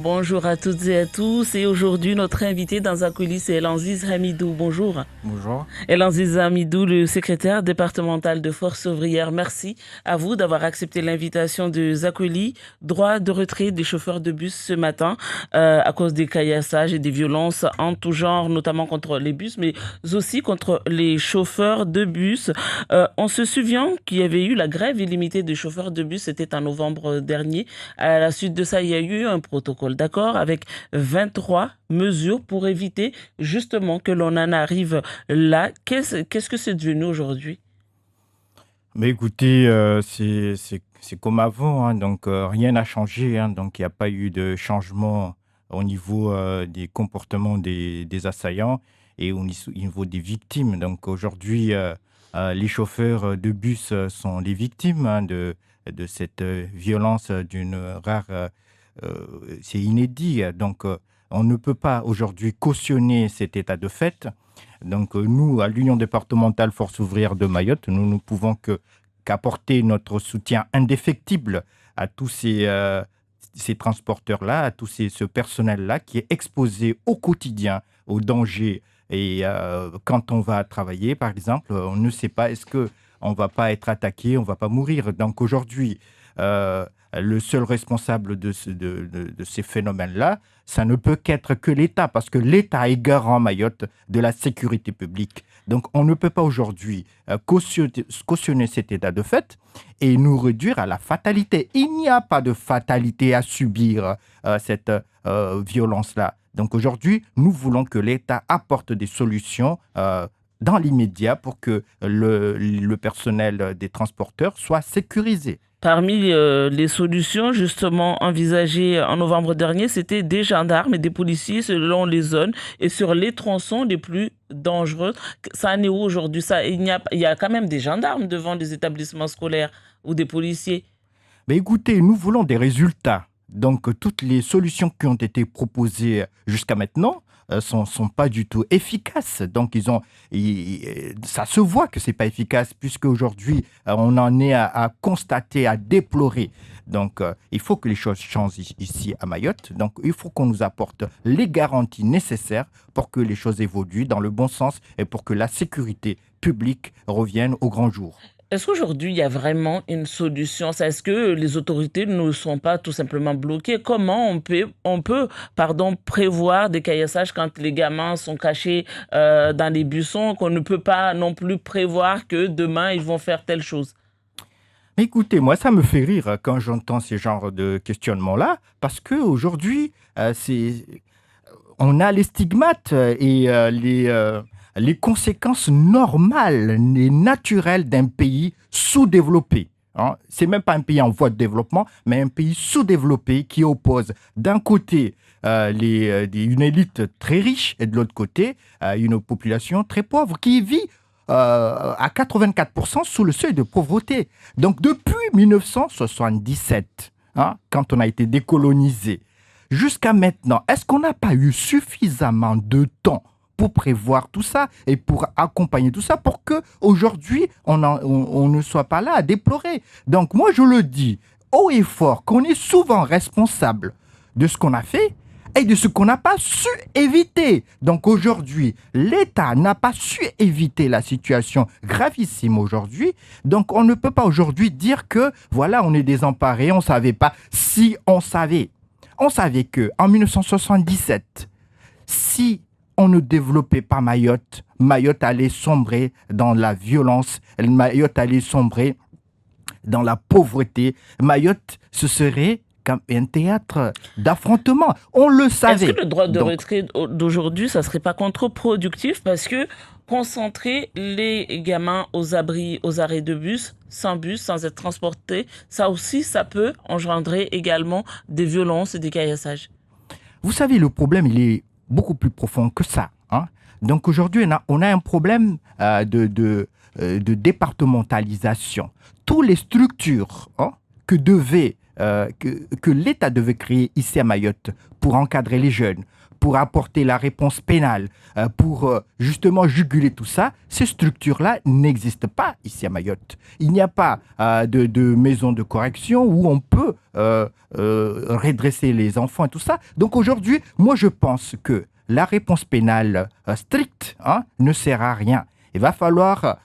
Bonjour à toutes et à tous. Et aujourd'hui, notre invité dans Akuli, c'est Elanziz Hamidou. Bonjour. Bonjour. Elanziz Hamidou, le secrétaire départemental de Force ouvrière. Merci à vous d'avoir accepté l'invitation de Zakoli, droit de retrait des chauffeurs de bus ce matin à cause des caillassages et des violences en tout genre, notamment contre les bus, mais aussi contre les chauffeurs de bus. On se souvient qu'il y avait eu la grève illimitée des chauffeurs de bus, c'était en novembre dernier. À la suite de ça, il y a eu un protocole d'accord avec 23 mesures pour éviter justement que l'on en arrive là. Qu'est-ce que c'est devenu aujourd'hui? Mais écoutez, c'est comme avant, hein, donc rien n'a changé, hein, donc il n'y a pas eu de changement au niveau des comportements des assaillants et au niveau des victimes. Donc aujourd'hui, les chauffeurs de bus sont les victimes, hein, de cette violence d'une rare... c'est inédit, donc on ne peut pas aujourd'hui cautionner cet état de fait. Donc nous, à l'Union départementale Force ouvrière de Mayotte, nous ne pouvons qu'apporter notre soutien indéfectible à tous ces transporteurs-là, à ce personnel-là qui est exposé au quotidien aux dangers. Et quand on va travailler, par exemple, on ne sait pas est-ce que on va pas être attaqué, on va pas mourir. Donc aujourd'hui, euh, le seul responsable de ces phénomènes-là, ça ne peut qu'être que l'État, parce que l'État est garant Mayotte de la sécurité publique. Donc on ne peut pas aujourd'hui cautionner cet état de fait et nous réduire à la fatalité. Il n'y a pas de fatalité à subir cette violence-là. Donc aujourd'hui, nous voulons que l'État apporte des solutions dans l'immédiat pour que le personnel des transporteurs soit sécurisé. Parmi les solutions justement envisagées en novembre dernier, c'était des gendarmes et des policiers selon les zones et sur les tronçons les plus dangereux. Ça en est où aujourd'hui? Ça, il y a quand même des gendarmes devant des établissements scolaires ou des policiers. Mais écoutez, nous voulons des résultats. Donc, toutes les solutions qui ont été proposées jusqu'à maintenant sont pas du tout efficaces. Donc, ça se voit que c'est pas efficace puisque aujourd'hui, on en est à constater, à déplorer. Donc, il faut que les choses changent ici à Mayotte. Donc, il faut qu'on nous apporte les garanties nécessaires pour que les choses évoluent dans le bon sens et pour que la sécurité publique revienne au grand jour. Est-ce qu'aujourd'hui, il y a vraiment une solution? Est-ce que les autorités ne sont pas tout simplement bloquées? Comment pardon, prévoir des caillassages quand les gamins sont cachés dans les buissons, qu'on ne peut pas non plus prévoir que demain, ils vont faire telle chose? Écoutez, moi, ça me fait rire quand j'entends ces genres de questionnements-là, parce qu'aujourd'hui, on a les stigmates et les conséquences normales et naturelles d'un pays sous-développé. Hein. C'est même pas un pays en voie de développement, mais un pays sous-développé qui oppose d'un côté une élite très riche et de l'autre côté une population très pauvre qui vit à 84% sous le seuil de pauvreté. Donc depuis 1977, hein, quand on a été décolonisé, jusqu'à maintenant, est-ce qu'on n'a pas eu suffisamment de temps pour prévoir tout ça et pour accompagner tout ça pour que aujourd'hui on ne soit pas là à déplorer. Donc moi je le dis haut et fort qu'on est souvent responsable de ce qu'on a fait et de ce qu'on n'a pas su éviter. Donc aujourd'hui, l'État n'a pas su éviter la situation gravissime aujourd'hui. Donc on ne peut pas aujourd'hui dire que voilà, on est désemparé, on ne savait pas. Si on savait que en 1977, si on ne développait pas Mayotte, Mayotte allait sombrer dans la violence, Mayotte allait sombrer dans la pauvreté. Mayotte, ce serait comme un théâtre d'affrontement. On le Est-ce que savait. le droit de Donc, retrait d'aujourd'hui, ça serait pas contre-productif parce que concentrer les gamins aux abris, aux arrêts de bus, sans être transportés, ça aussi, ça peut engendrer également des violences et des caillassages. vous savez, le problème, il est beaucoup plus profond que ça. Hein. Donc aujourd'hui, on a un problème de départementalisation. Toutes les structures hein, que devait que l'État devait créer ici à Mayotte pour encadrer les jeunes, pour apporter la réponse pénale, pour justement juguler tout ça, ces structures-là n'existent pas ici à Mayotte. Il n'y a pas de maison de correction où on peut redresser les enfants et tout ça. Donc aujourd'hui, moi je pense que la réponse pénale stricte ne sert à rien. Il va falloir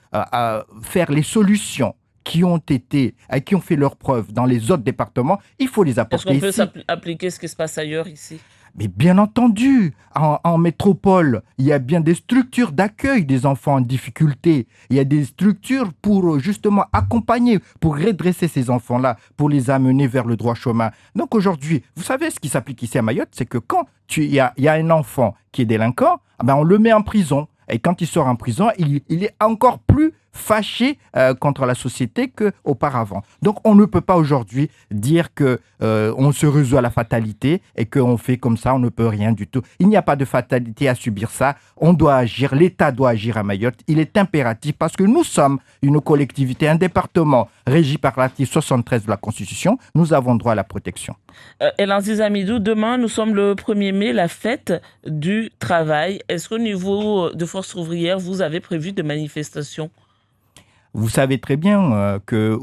faire les solutions qui ont fait leurs preuves dans les autres départements. Il faut les Est-ce apporter qu'on peut ici. appliquer ce qui se passe ailleurs ici? Mais bien entendu, en métropole, il y a bien des structures d'accueil des enfants en difficulté. Il y a des structures pour justement accompagner, pour redresser ces enfants-là, pour les amener vers le droit chemin. Donc aujourd'hui, vous savez ce qui s'applique ici à Mayotte, c'est que quand il y a un enfant qui est délinquant, on le met en prison. Et quand il sort en prison, il est encore plus fâché contre la société qu'auparavant. Donc on ne peut pas aujourd'hui dire qu'on se résout à la fatalité et qu'on fait comme ça, on ne peut rien du tout. Il n'y a pas de fatalité à subir ça. On doit agir, l'État doit agir à Mayotte. Il est impératif parce que nous sommes une collectivité, un département régi par l'article 73 de la Constitution. Nous avons droit à la protection. Elanziz Amidou, demain, nous sommes le 1er mai, la fête du travail. Est-ce qu'au niveau de Force ouvrière, vous avez prévu des manifestations? Vous savez très bien que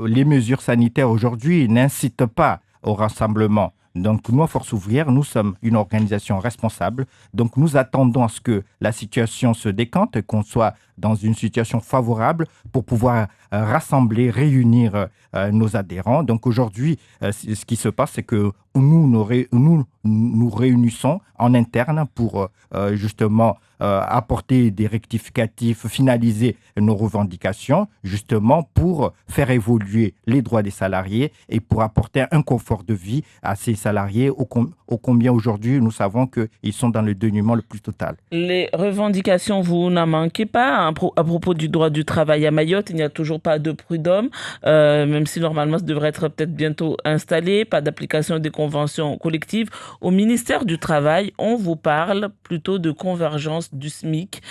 les mesures sanitaires aujourd'hui n'incitent pas au rassemblement. Donc nous, à Force ouvrière, nous sommes une organisation responsable. Donc nous attendons à ce que la situation se décante, qu'on soit dans une situation favorable pour pouvoir rassembler, réunir nos adhérents. Donc aujourd'hui, ce qui se passe, c'est que nous réunissons en interne pour justement apporter des rectificatifs, finaliser nos revendications, justement pour faire évoluer les droits des salariés et pour apporter un confort de vie à ces salariés, ô combien aujourd'hui nous savons qu'ils sont dans le dénuement le plus total. Les revendications, vous n'en manquez pas. À propos du droit du travail à Mayotte, il n'y a toujours pas de prud'homme, même si normalement ça devrait être peut-être bientôt installé, pas d'application des conventions collectives. Au ministère du Travail, on vous parle plutôt de convergence du SMIC.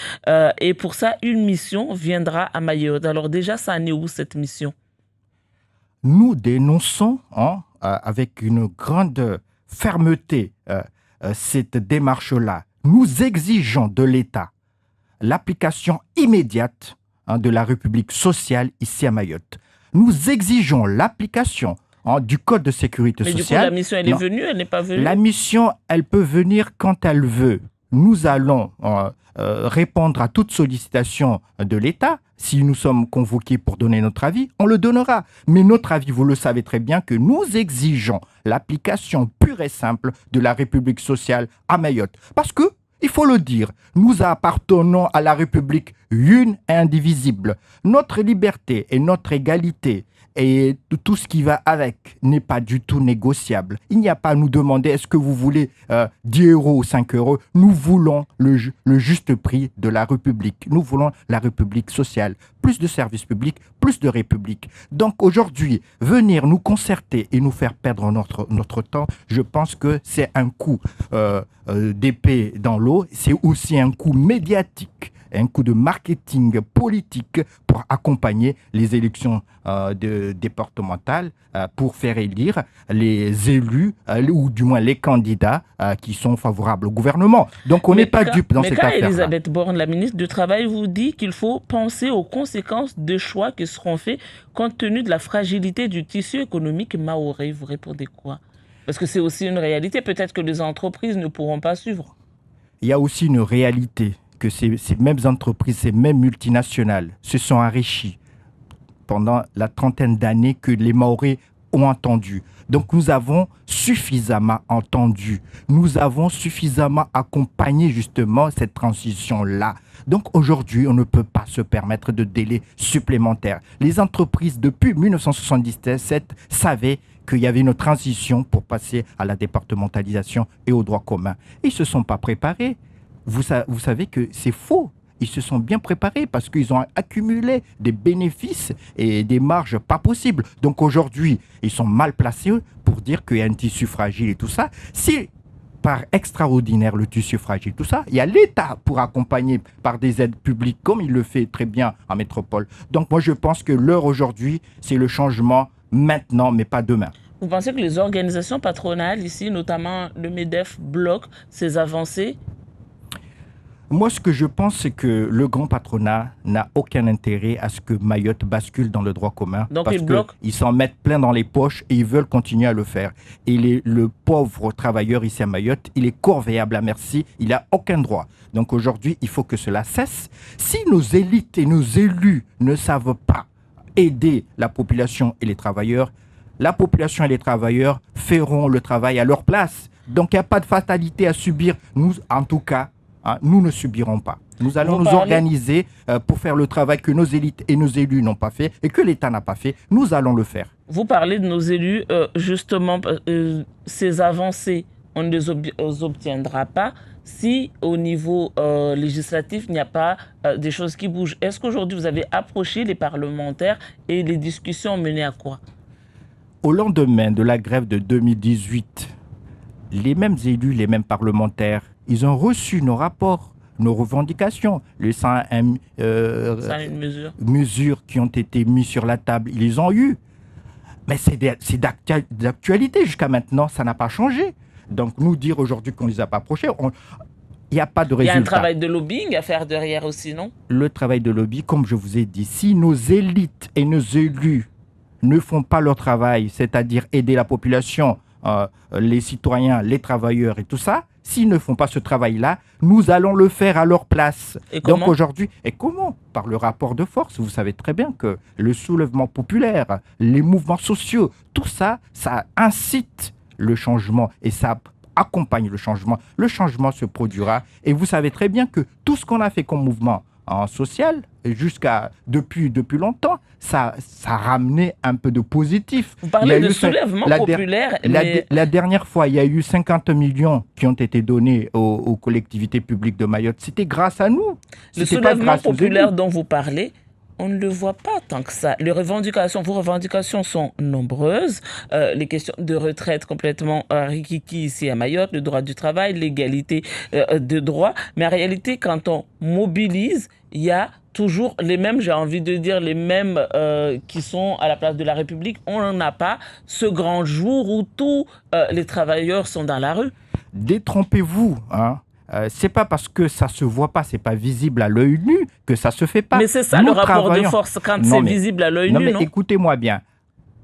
Et pour ça, une mission viendra à Mayotte. Alors déjà, ça en est où cette mission? Nous dénonçons avec une grande fermeté cette démarche-là. Nous exigeons de l'État l'application immédiate de la République sociale ici à Mayotte. Nous exigeons l'application du Code de sécurité sociale. Mais du coup, la mission, elle est venue, elle n'est pas venue? La mission, elle peut venir quand elle veut. Nous allons répondre à toute sollicitation de l'État. Si nous sommes convoqués pour donner notre avis, on le donnera. Mais notre avis, vous le savez très bien, que nous exigeons l'application pure et simple de la République sociale à Mayotte. Parce que, il faut le dire, nous appartenons à la République une et indivisible. Notre liberté et notre égalité et tout ce qui va avec n'est pas du tout négociable. Il n'y a pas à nous demander est-ce que vous voulez 10 euros ou 5 euros. Nous voulons le juste prix de la République. Nous voulons la République sociale. Plus de services publics, plus de République. Donc aujourd'hui, venir nous concerter et nous faire perdre notre temps, je pense que c'est un coup d'épée dans l'eau. C'est aussi un coup médiatique, un coup de marketing politique pour accompagner les élections départementales, pour faire élire les élus, ou du moins les candidats qui sont favorables au gouvernement. Donc on n'est pas dupe dans cette affaire-là. Elisabeth Borne, la ministre du Travail, vous dit qu'il faut penser aux conséquences des choix qui seront faits compte tenu de la fragilité du tissu économique mahorais. Vous répondez quoi? Parce que c'est aussi une réalité. Peut-être que les entreprises ne pourront pas suivre. Il y a aussi une réalité que ces mêmes entreprises, ces mêmes multinationales se sont enrichies pendant la trentaine d'années que les Mahorais ont entendu. Donc nous avons suffisamment entendu, nous avons suffisamment accompagné justement cette transition-là. Donc aujourd'hui, on ne peut pas se permettre de délais supplémentaires. Les entreprises, depuis 1977, savaient qu'il y avait une transition pour passer à la départementalisation et au droit commun. Ils ne se sont pas préparés. Vous savez que c'est faux. Ils se sont bien préparés parce qu'ils ont accumulé des bénéfices et des marges pas possibles. Donc aujourd'hui, ils sont mal placés pour dire qu'il y a un tissu fragile et tout ça. Si par extraordinaire le tissu fragile, tout ça, il y a l'État pour accompagner par des aides publiques comme il le fait très bien en métropole. Donc moi je pense que l'heure aujourd'hui, c'est le changement maintenant, mais pas demain. Vous pensez que les organisations patronales ici, notamment le MEDEF, bloquent ces avancées? Moi, ce que je pense, c'est que le grand patronat n'a aucun intérêt à ce que Mayotte bascule dans le droit commun Donc parce ils bloquent. qu'ils s'en mettent plein dans les poches et ils veulent continuer à le faire. Et le pauvre travailleur ici à Mayotte, il est corvéable à merci, il n'a aucun droit. Donc aujourd'hui, il faut que cela cesse. Si nos élites et nos élus ne savent pas aider la population et les travailleurs, la population et les travailleurs feront le travail à leur place. Donc il n'y a pas de fatalité à subir. Nous, en tout cas, nous ne subirons pas. Nous allons Vous nous parlez, organiser pour faire le travail que nos élites et nos élus n'ont pas fait et que l'État n'a pas fait. Nous allons le faire. vous parlez de nos élus, justement, ces avancées, on ne les obtiendra pas si au niveau législatif, il n'y a pas des choses qui bougent. Est-ce qu'aujourd'hui, vous avez approché les parlementaires et les discussions ont mené à quoi? Au lendemain de la grève de 2018, les mêmes élus, les mêmes parlementaires, ils ont reçu nos rapports, nos revendications, les 101 Ça a une mesure. mesures qui ont été mises sur la table, ils les ont eues. Mais c'est d'actualité jusqu'à maintenant, ça n'a pas changé. Donc nous dire aujourd'hui qu'on ne les a pas approchés, il n'y a pas de Il y a un résultat. travail de lobbying à faire derrière aussi, non? Le travail de lobby, comme je vous ai dit, si nos élites et nos élus ne font pas leur travail, c'est-à-dire aider la population, les citoyens, les travailleurs et tout ça, s'ils ne font pas ce travail-là, nous allons le faire à leur place. Et Donc comment? aujourd'hui, et comment? Par le rapport de force. Vous savez très bien que le soulèvement populaire, les mouvements sociaux, tout ça, ça incite le changement et ça accompagne le changement. Le changement se produira et vous savez très bien que tout ce qu'on a fait comme mouvement social, depuis longtemps, ça a ramené un peu de positif. Vous Il y a parlez de eu soulèvement populaire, mais la dernière fois, il y a eu 50 millions qui ont été donnés aux collectivités publiques de Mayotte. C'était grâce à nous. le C'était pas soulèvement grâce aux populaire élus. dont vous parlez, on ne le voit pas tant que ça. Vos revendications sont nombreuses. Les questions de retraite complètement rikiki ici à Mayotte, le droit du travail, l'égalité de droit. Mais en réalité, quand on mobilise, il y a toujours les mêmes, j'ai envie de dire, les mêmes qui sont à la place de la République. On n'a pas ce grand jour où tous les travailleurs sont dans la rue. Détrompez-vous, hein. C'est pas parce que ça se voit pas, c'est pas visible à l'œil nu que ça se fait pas. Mais c'est ça Nous le rapport de travaillons. force quand Non, c'est mais- visible à l'œil Non, nu, mais non? écoutez-moi bien.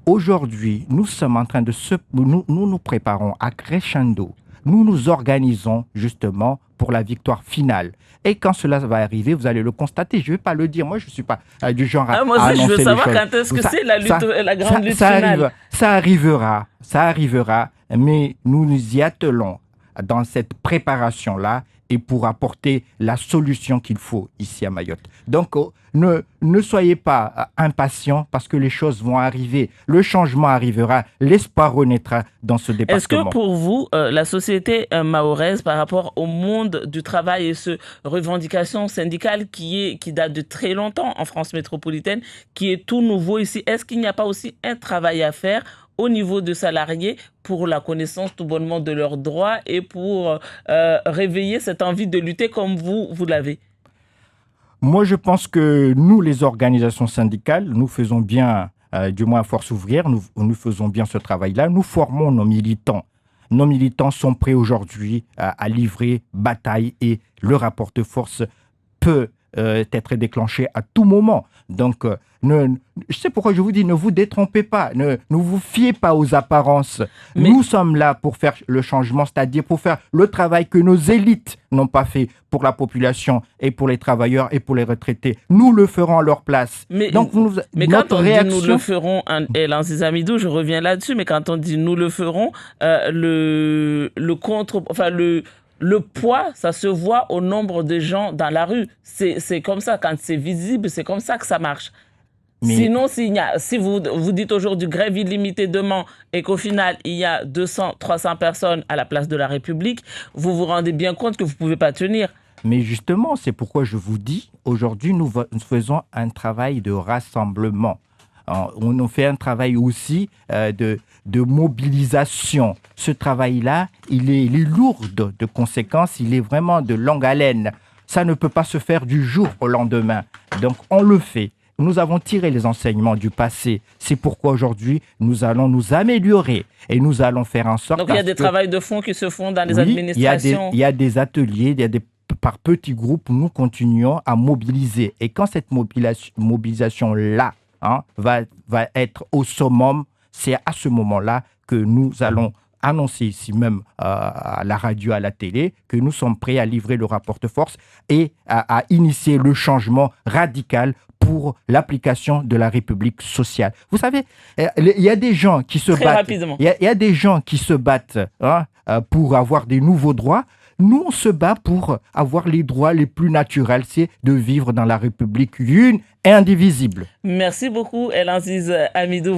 Aujourd'hui, nous sommes en train de nous préparons à crescendo. Nous nous organisons justement pour la victoire finale. Et quand cela va arriver, vous allez le constater. Je ne vais pas le dire. Moi, je ne suis pas du genre à, Moi à aussi, je annoncer veux les savoir choses. quand est-ce que Ça- c'est la lutte, ça- la grande lutte ça finale. ça arrivera, mais nous nous y attelons dans cette préparation-là et pour apporter la solution qu'il faut ici à Mayotte. Donc, ne soyez pas impatients parce que les choses vont arriver. Le changement arrivera, l'espoir renaîtra dans ce Est-ce que département. pour vous, la société mahoraise, par rapport au monde du travail et ce revendication syndicale qui date de très longtemps en France métropolitaine, qui est tout nouveau ici, est-ce qu'il n'y a pas aussi un travail à faire au niveau de salariés pour la connaissance tout bonnement de leurs droits et pour réveiller cette envie de lutter comme vous l'avez? Moi, je pense que nous, les organisations syndicales, nous faisons bien, du moins à Force ouvrière, nous faisons bien ce travail-là. Nous formons nos militants. Nos militants sont prêts aujourd'hui à livrer bataille et le rapport de force peut être déclenché à tout moment. Donc, je sais pourquoi je vous dis, ne vous détrompez pas, ne vous fiez pas aux apparences. Mais- Nous sommes là pour faire le changement, c'est-à-dire pour faire le travail que nos élites n'ont pas fait pour la population et pour les travailleurs et pour les retraités. Nous le ferons à leur place. Mais, Donc, mais quand notre on dit nous réaction... le ferons, et Lancis Amidou, je reviens là-dessus, mais quand on dit nous le ferons, le poids, ça se voit au nombre de gens dans la rue. C'est comme ça, quand c'est visible, c'est comme ça que ça marche. Mais- Sinon, si vous dites aujourd'hui grève illimitée demain et qu'au final, il y a 200, 300 personnes à la place de la République, vous vous rendez bien compte que vous ne pouvez pas tenir. Mais justement, c'est pourquoi je vous dis, aujourd'hui, nous faisons un travail de rassemblement. On fait un travail aussi de mobilisation. Ce travail-là, il est lourd de conséquences, il est vraiment de longue haleine. Ça ne peut pas se faire du jour au lendemain. Donc, on le fait. nous avons tiré les enseignements du passé. C'est pourquoi aujourd'hui, nous allons nous améliorer et nous allons faire en sorte... Donc, il y a des travaux de fond qui se font dans les Oui, administrations. il y a des ateliers, par petits groupes, nous continuons à mobiliser. Et quand cette mobilisation-là va être au summum, c'est à ce moment-là que nous allons annoncer ici même à la radio, à la télé, que nous sommes prêts à livrer le rapport de force et à initier le changement radical pour l'application de la République sociale. Vous savez, il y a des gens qui se Très battent. rapidement. Il y a des gens qui se battent pour avoir des nouveaux droits. Nous, on se bat pour avoir les droits les plus naturels, c'est de vivre dans la République une et indivisible. Merci beaucoup, El Aziz Hamidou.